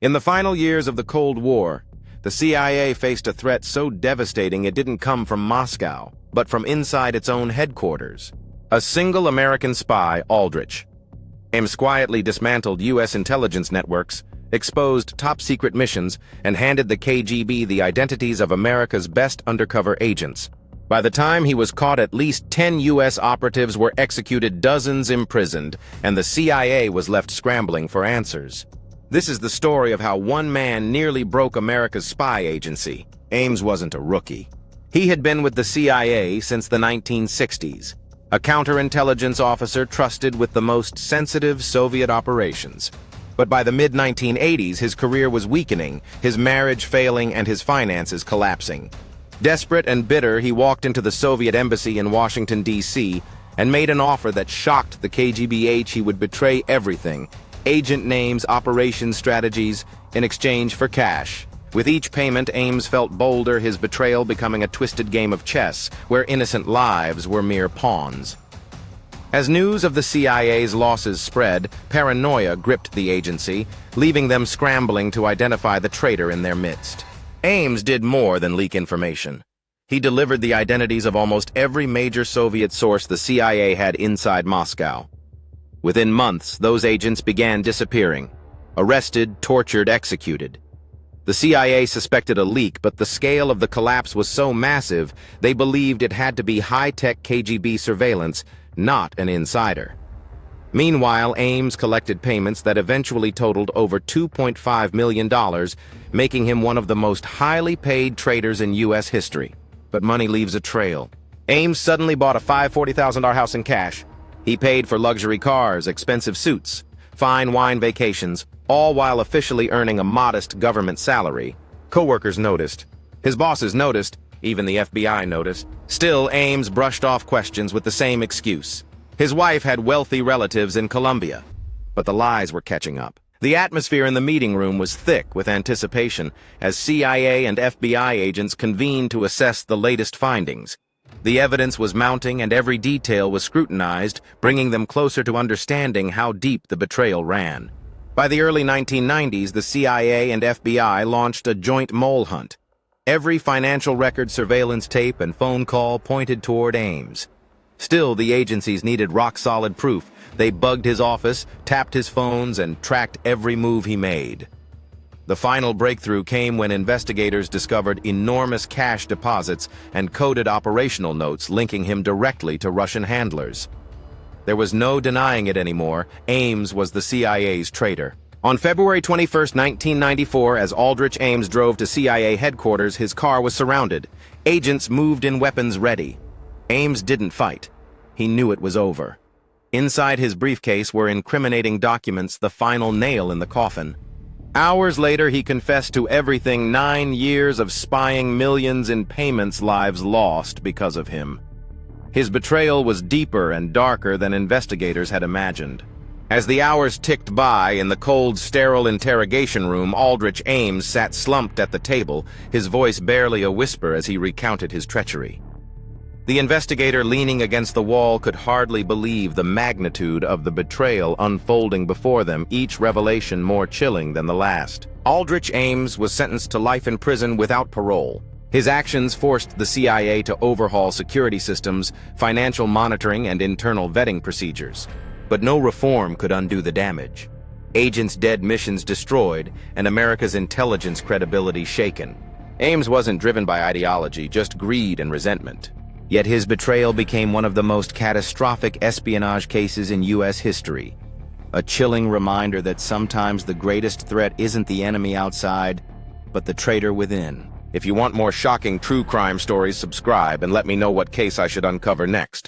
In the final years of the Cold War, the CIA faced a threat so devastating it didn't come from Moscow, but from inside its own headquarters. A single American spy, Aldrich Ames, quietly dismantled U.S. intelligence networks, exposed top-secret missions, and handed the KGB the identities of America's best undercover agents. By the time he was caught, at least 10 U.S. operatives were executed, dozens imprisoned, and the CIA was left scrambling for answers. This is the story of how one man nearly broke America's spy agency. Ames wasn't a rookie. He had been with the CIA since the 1960s, a counterintelligence officer trusted with the most sensitive Soviet operations. But by the mid-1980s, his career was weakening, his marriage failing, and his finances collapsing. Desperate and bitter, he walked into the Soviet embassy in Washington, D.C., and made an offer that shocked the KGB. He would betray everything: agent names, operations strategies, in exchange for cash. With each payment, Ames felt bolder, his betrayal becoming a twisted game of chess, where innocent lives were mere pawns. As news of the CIA's losses spread, paranoia gripped the agency, leaving them scrambling to identify the traitor in their midst. Ames did more than leak information. He delivered the identities of almost every major Soviet source the CIA had inside Moscow. Within months, those agents began disappearing, arrested, tortured, executed. The CIA suspected a leak, but the scale of the collapse was so massive, they believed it had to be high-tech KGB surveillance, not an insider. Meanwhile, Ames collected payments that eventually totaled over $2.5 million, making him one of the most highly paid traitors in U.S. history. But money leaves a trail. Ames suddenly bought a $40,000 house in cash. He paid for luxury cars, expensive suits, fine wine vacations, all while officially earning a modest government salary. Coworkers noticed. His bosses noticed. Even the FBI noticed. Still, Ames brushed off questions with the same excuse. His wife had wealthy relatives in Colombia. But the lies were catching up. The atmosphere in the meeting room was thick with anticipation as CIA and FBI agents convened to assess the latest findings. The evidence was mounting and every detail was scrutinized, bringing them closer to understanding how deep the betrayal ran. By the early 1990s, the CIA and FBI launched a joint mole hunt. Every financial record, surveillance tape, and phone call pointed toward Ames. Still, the agencies needed rock-solid proof. They bugged his office, tapped his phones, and tracked every move he made. The final breakthrough came when investigators discovered enormous cash deposits and coded operational notes linking him directly to Russian handlers. There was no denying it anymore. Ames was the CIA's traitor. On February 21, 1994, as Aldrich Ames drove to CIA headquarters, his car was surrounded. Agents moved in, weapons ready. Ames didn't fight. He knew it was over. Inside his briefcase were incriminating documents, the final nail in the coffin. Hours later, he confessed to everything: 9 years of spying, millions in payments, lives lost because of him. His betrayal was deeper and darker than investigators had imagined. As the hours ticked by in the cold, sterile interrogation room, Aldrich Ames sat slumped at the table, his voice barely a whisper as he recounted his treachery. The investigator leaning against the wall could hardly believe the magnitude of the betrayal unfolding before them, each revelation more chilling than the last. Aldrich Ames was sentenced to life in prison without parole. His actions forced the CIA to overhaul security systems, financial monitoring, and internal vetting procedures. But no reform could undo the damage. Agents dead, missions destroyed, and America's intelligence credibility shaken. Ames wasn't driven by ideology, just greed and resentment. Yet his betrayal became one of the most catastrophic espionage cases in U.S. history. A chilling reminder that sometimes the greatest threat isn't the enemy outside, but the traitor within. If you want more shocking true crime stories, subscribe and let me know what case I should uncover next.